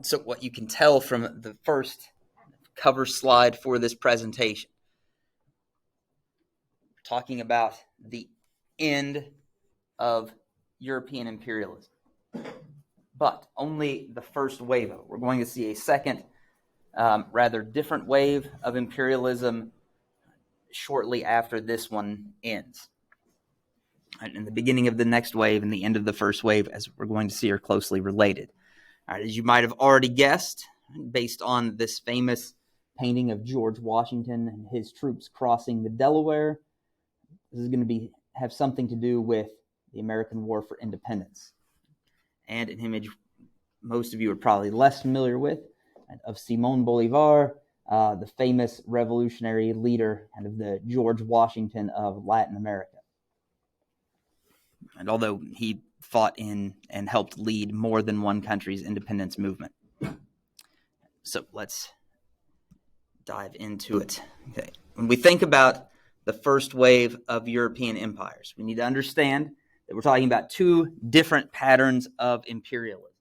So what you can tell from the first cover slide for this presentation, we're talking about the end of European imperialism, but only the first wave of it. We're going to see a second, rather different wave of imperialism shortly after this one ends. And the beginning of the next wave and the end of the first wave, as we're going to see, are closely related. All right, as you might have already guessed, based on this famous painting of George Washington and his troops crossing the Delaware, this is going to have something to do with the American War for Independence. And an image most of you are probably less familiar with, of Simón Bolívar, the famous revolutionary leader, kind of the George Washington of Latin America. And although he fought in and helped lead more than one country's independence movement. So let's dive into it. Okay. When we think about the first wave of European empires, we need to understand that we're talking about two different patterns of imperialism.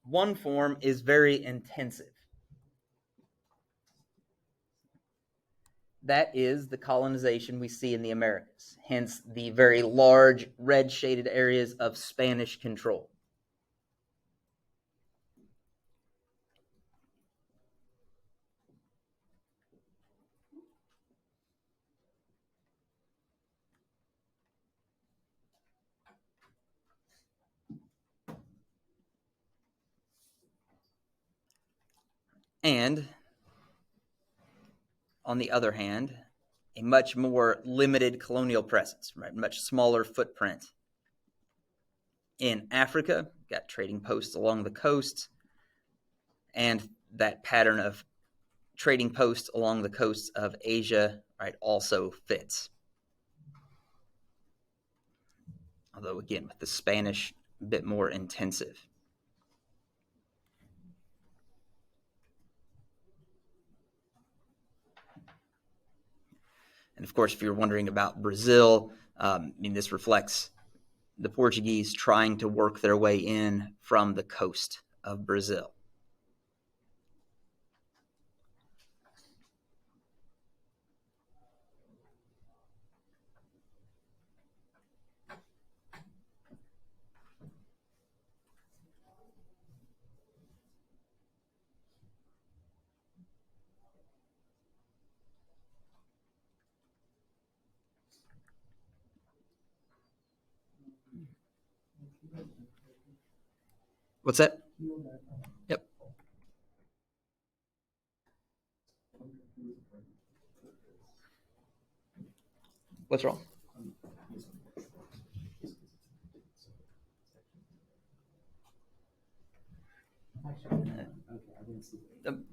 One form is very intensive. That is the colonization we see in the Americas, hence the very large red shaded areas of Spanish control. And on the other hand, a much more limited colonial presence, right? Much smaller footprint. In Africa, got trading posts along the coast, and that pattern of trading posts along the coasts of Asia, right, also fits. Although again, with the Spanish, a bit more intensive. And of course, if you're wondering about Brazil, this reflects the Portuguese trying to work their way in from the coast of Brazil. What's that? Yep. What's wrong?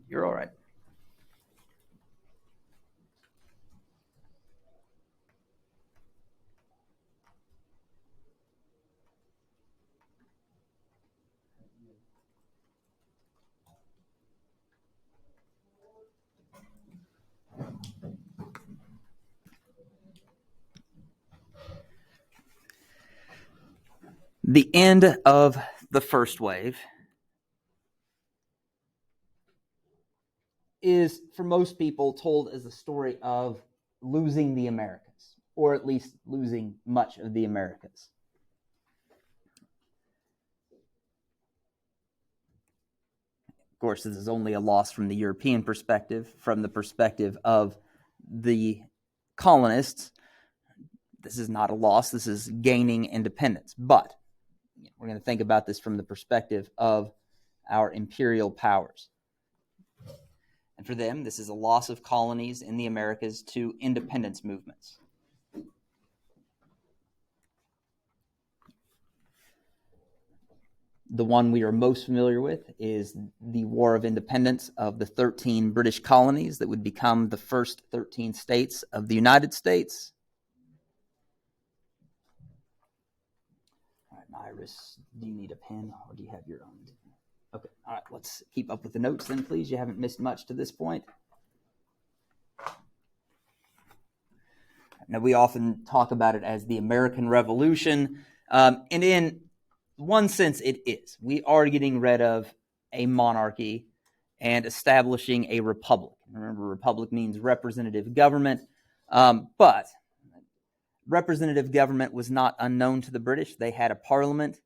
You're all right. The end of the first wave is, for most people, told as a story of losing the Americas, or at least losing much of the Americas. Of course, this is only a loss from the European perspective. From the perspective of the colonists, this is not a loss. This is gaining independence. But we're going to think about this from the perspective of our imperial powers. And for them, this is a loss of colonies in the Americas to independence movements. The one we are most familiar with is the War of Independence of the 13 British colonies that would become the first 13 states of the United States. All right, Iris, do you need a pen or do you have your own? Okay, all right, let's keep up with the notes then, please. You haven't missed much to this point. Now, we often talk about it as the American Revolution, and in one sense, it is. We are getting rid of a monarchy and establishing a republic. Remember, republic means representative government, but representative government was not unknown to the British. They had a parliament.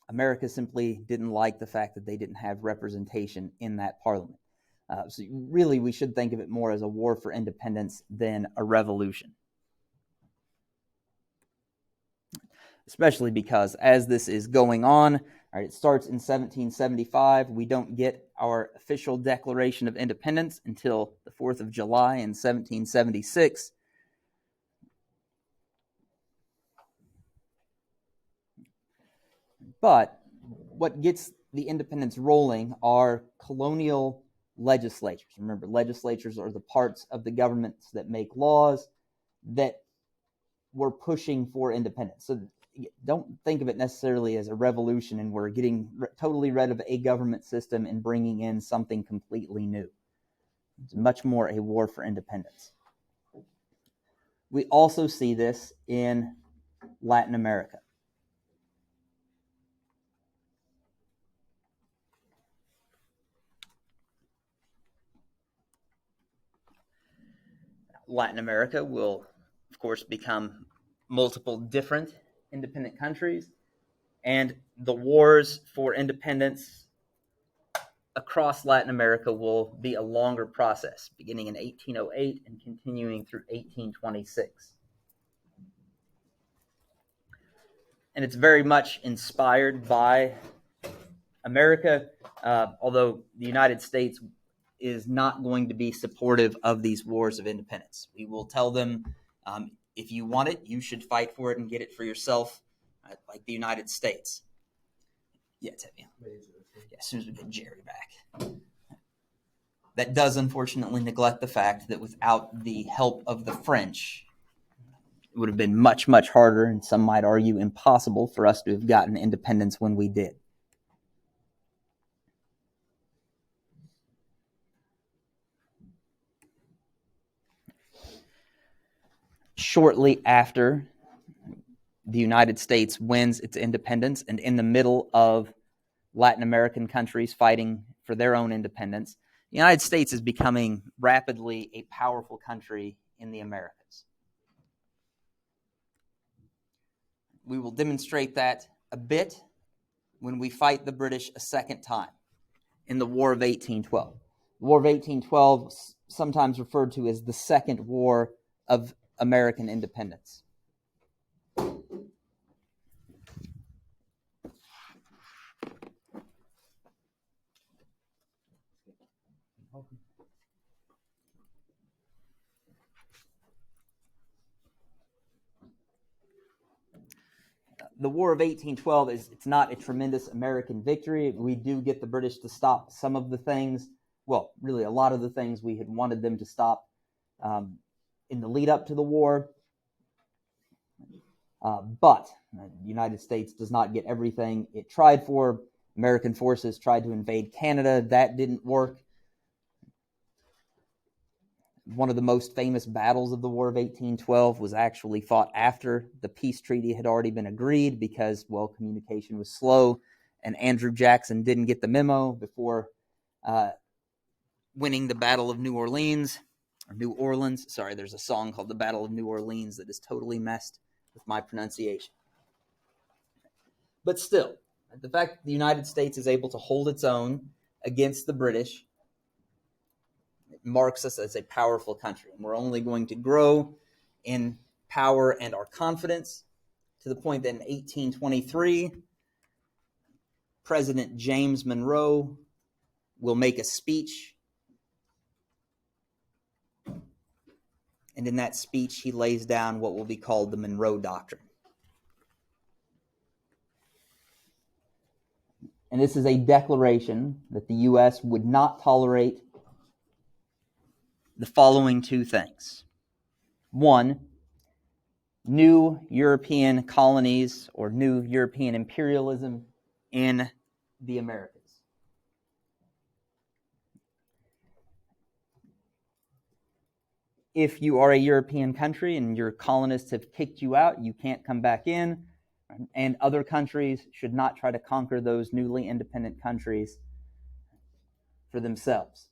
America simply didn't like the fact that they didn't have representation in that parliament. So really, we should think of it more as a war for independence than a revolution. Especially because as this is going on, it starts in 1775. We don't get our official Declaration of Independence until the 4th of July in 1776. But what gets the independence rolling are colonial legislatures. Remember, legislatures are the parts of the governments that make laws that were pushing for independence. So don't think of it necessarily as a revolution and we're getting totally rid of a government system and bringing in something completely new. It's much more a war for independence. We also see this in Latin America. Latin America will, of course, become multiple different independent countries, and the wars for independence across Latin America will be a longer process, beginning in 1808 and continuing through 1826. And it's very much inspired by America, although the United States is not going to be supportive of these wars of independence. We will tell them, if you want it, you should fight for it and get it for yourself, like the United States. Yeah, as soon as we get Jerry back. That does unfortunately neglect the fact that without the help of the French, it would have been much, much harder, and some might argue impossible, for us to have gotten independence when we did. Shortly after the United States wins its independence, and in the middle of Latin American countries fighting for their own independence, the United States is becoming rapidly a powerful country in the Americas. We will demonstrate that a bit when we fight the British a second time in the War of 1812. The War of 1812, sometimes referred to as the Second War of American Independence. The War of 1812 it's not a tremendous American victory. We do get the British to stop some of the things, well, really a lot of the things we had wanted them to stop in the lead up to the war. But the United States does not get everything it tried for. American forces tried to invade Canada. That didn't work. One of the most famous battles of the War of 1812 was actually fought after the peace treaty had already been agreed because, well, communication was slow and Andrew Jackson didn't get the memo before winning the Battle of New Orleans. Sorry, there's a song called The Battle of New Orleans that is totally messed with my pronunciation. But still, the fact that the United States is able to hold its own against the British marks us as a powerful country. And we're only going to grow in power and our confidence to the point that in 1823, President James Monroe will make a speech. And in that speech, he lays down what will be called the Monroe Doctrine. And this is a declaration that the U.S. would not tolerate the following two things. One, new European colonies or new European imperialism in the Americas. if you are a European country and your colonists have kicked you out, you can't come back in, and other countries should not try to conquer those newly independent countries for themselves.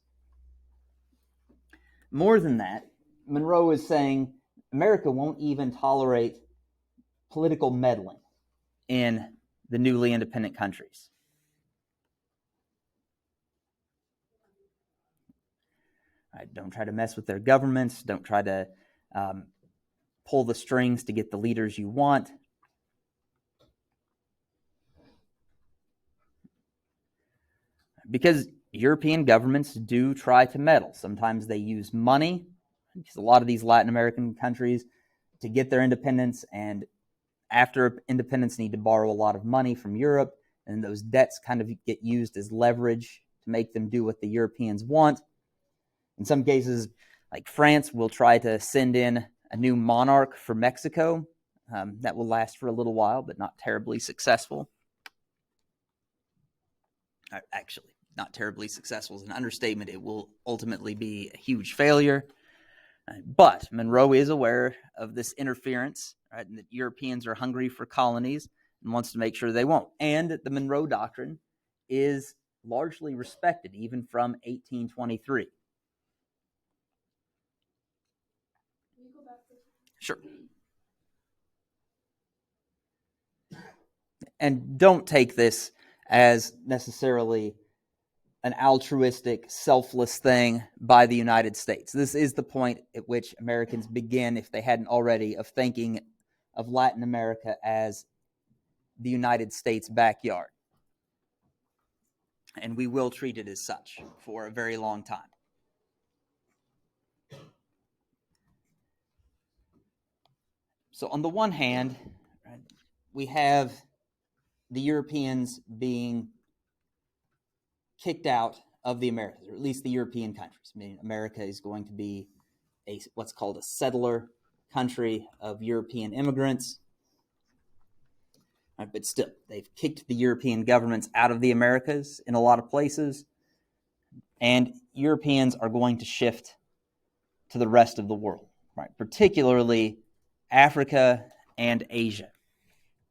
More than that, Monroe is saying America won't even tolerate political meddling in the newly independent countries. Right? Don't try to mess with their governments. Don't try to pull the strings to get the leaders you want. Because European governments do try to meddle. Sometimes they use money, because a lot of these Latin American countries, to get their independence, and after independence need to borrow a lot of money from Europe, and those debts kind of get used as leverage to make them do what the Europeans want. In some cases, like France will try to send in a new monarch for Mexico. That will last for a little while, but not terribly successful. Actually, not terribly successful is an understatement. It will ultimately be a huge failure. But Monroe is aware of this interference, right, and that Europeans are hungry for colonies and wants to make sure they won't. And that the Monroe Doctrine is largely respected, even from 1823. Sure. And don't take this as necessarily an altruistic, selfless thing by the United States. This is the point at which Americans begin, if they hadn't already, of thinking of Latin America as the United States' backyard. And we will treat it as such for a very long time. So on the one hand, we have the Europeans being kicked out of the Americas, or at least the European countries. I mean, America is going to be what's called a settler country of European immigrants. But still, they've kicked the European governments out of the Americas in a lot of places, and Europeans are going to shift to the rest of the world, right? Particularly Africa and Asia.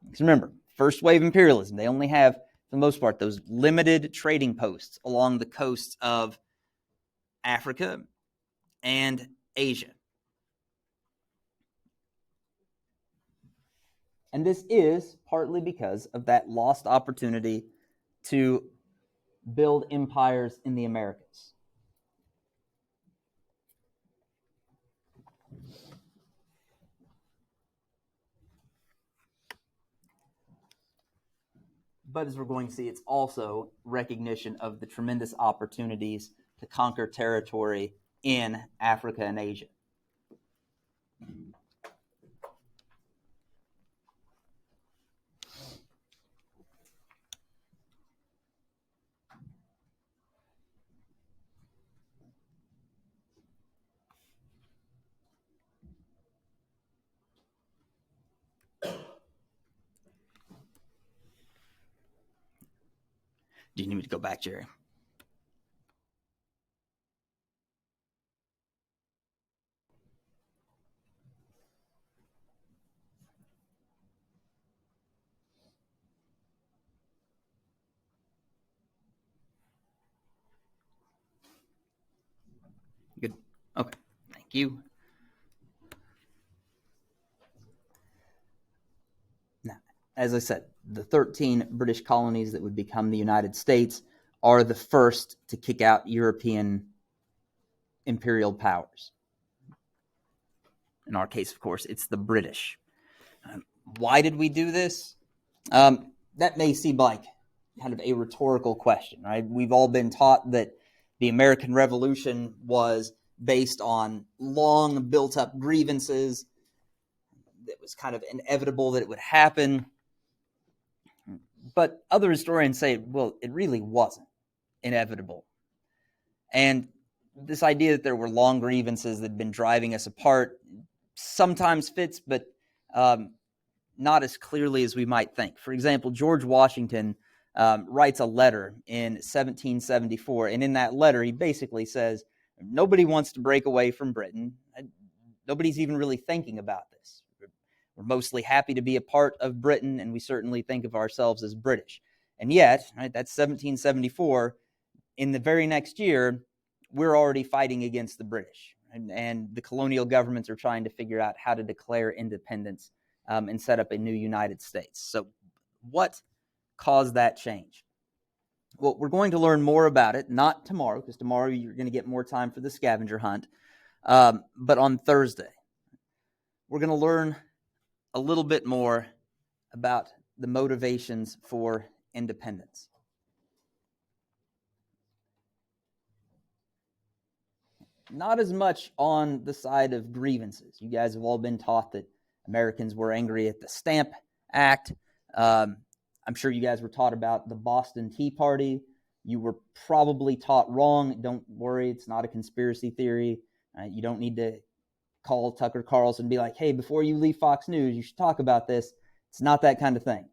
Because remember, first wave imperialism, they only have, for the most part, those limited trading posts along the coasts of Africa and Asia. And this is partly because of that lost opportunity to build empires in the Americas. But as we're going to see, it's also recognition of the tremendous opportunities to conquer territory in Africa and Asia. Do you need me to go back, Jerry? Good. Okay. Thank you. Now, as I said, the 13 British colonies that would become the United States are the first to kick out European imperial powers. In our case, of course, it's the British. Why did we do this? That may seem like kind of a rhetorical question, right? We've all been taught that the American Revolution was based on long built-up grievances. It was kind of inevitable that it would happen. But other historians say, well, it really wasn't inevitable. And this idea that there were long grievances that had been driving us apart sometimes fits, but not as clearly as we might think. For example, George Washington writes a letter in 1774, and in that letter he basically says, nobody wants to break away from Britain. nobody's even really thinking about this. We're mostly happy to be a part of Britain, and we certainly think of ourselves as British. And yet, right, that's 1774. In the very next year, we're already fighting against the British. And the colonial governments are trying to figure out how to declare independence and set up a new United States. So what caused that change? Well, we're going to learn more about it, not tomorrow, because tomorrow you're going to get more time for the scavenger hunt, but on Thursday. We're going to learn a little bit more about the motivations for independence. Not as much on the side of grievances. You guys have all been taught that Americans were angry at the Stamp Act. I'm sure you guys were taught about the Boston Tea Party. You were probably taught wrong. Don't worry, it's not a conspiracy theory. You don't need to call Tucker Carlson and be like, hey, before you leave Fox News, you should talk about this. It's not that kind of thing.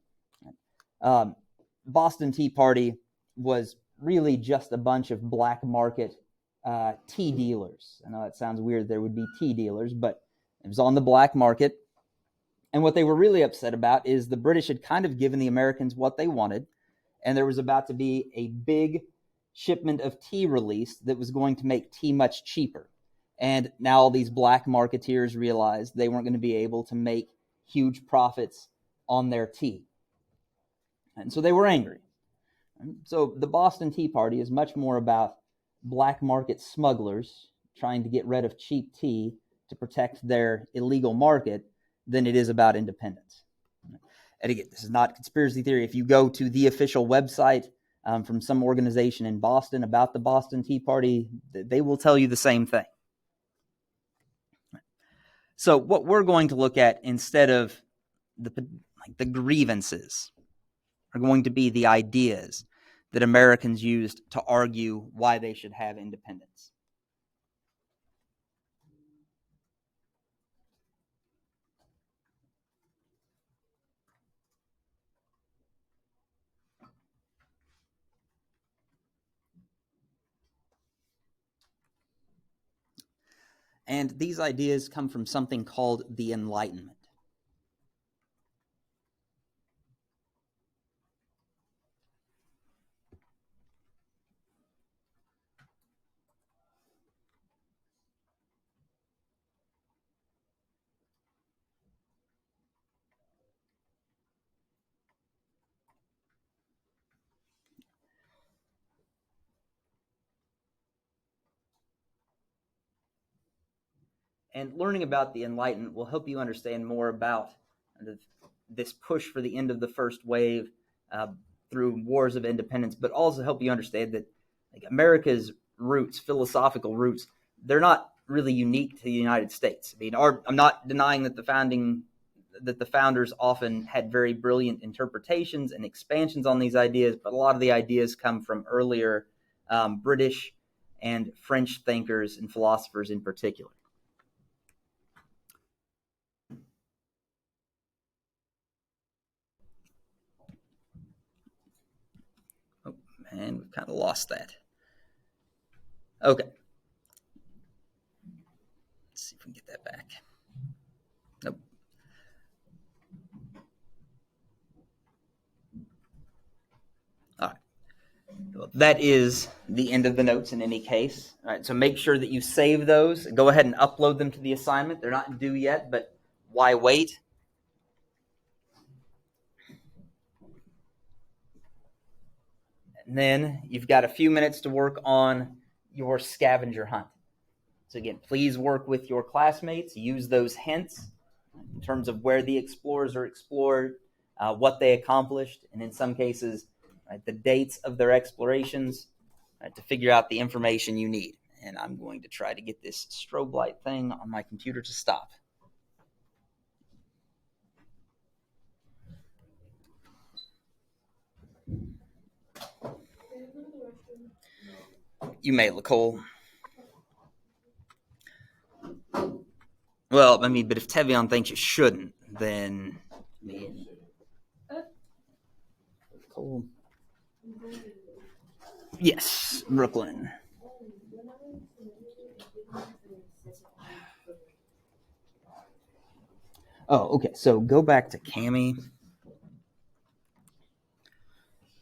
Boston Tea Party was really just a bunch of black market tea dealers. I know that sounds weird, there would be tea dealers, but it was on the black market. And what they were really upset about is the British had kind of given the Americans what they wanted, and there was about to be a big shipment of tea released that was going to make tea much cheaper. And now all these black marketeers realized they weren't going to be able to make huge profits on their tea. And so they were angry. So the Boston Tea Party is much more about black market smugglers trying to get rid of cheap tea to protect their illegal market than it is about independence. And again, this is not conspiracy theory. If you go to the official website from some organization in Boston about the Boston Tea Party, they will tell you the same thing. So what we're going to look at instead of the grievances are going to be the ideas that Americans used to argue why they should have independence. And these ideas come from something called the Enlightenment. And learning about the Enlightenment will help you understand more about this push for the end of the first wave through wars of independence, but also help you understand that America's roots, philosophical roots, they're not really unique to the United States. I mean, I'm not denying that the founders often had very brilliant interpretations and expansions on these ideas, but a lot of the ideas come from earlier British and French thinkers and philosophers in particular. And we've kind of lost that. Okay. Let's see if we can get that back. Nope. All right. Well, that is the end of the notes in any case. All right. So make sure that you save those. Go ahead and upload them to the assignment. They're not due yet, but why wait? And then you've got a few minutes to work on your scavenger hunt. So again, please work with your classmates. Use those hints in terms of where the explorers are explored, what they accomplished, and in some cases, the dates of their explorations to figure out the information you need. And I'm going to try to get this strobe light thing on my computer to stop. You may, Lacole. Well, I mean, but if Tevion thinks you shouldn't, then... Lacole. Yes, Brooklyn. Oh, okay. So go back to Cami.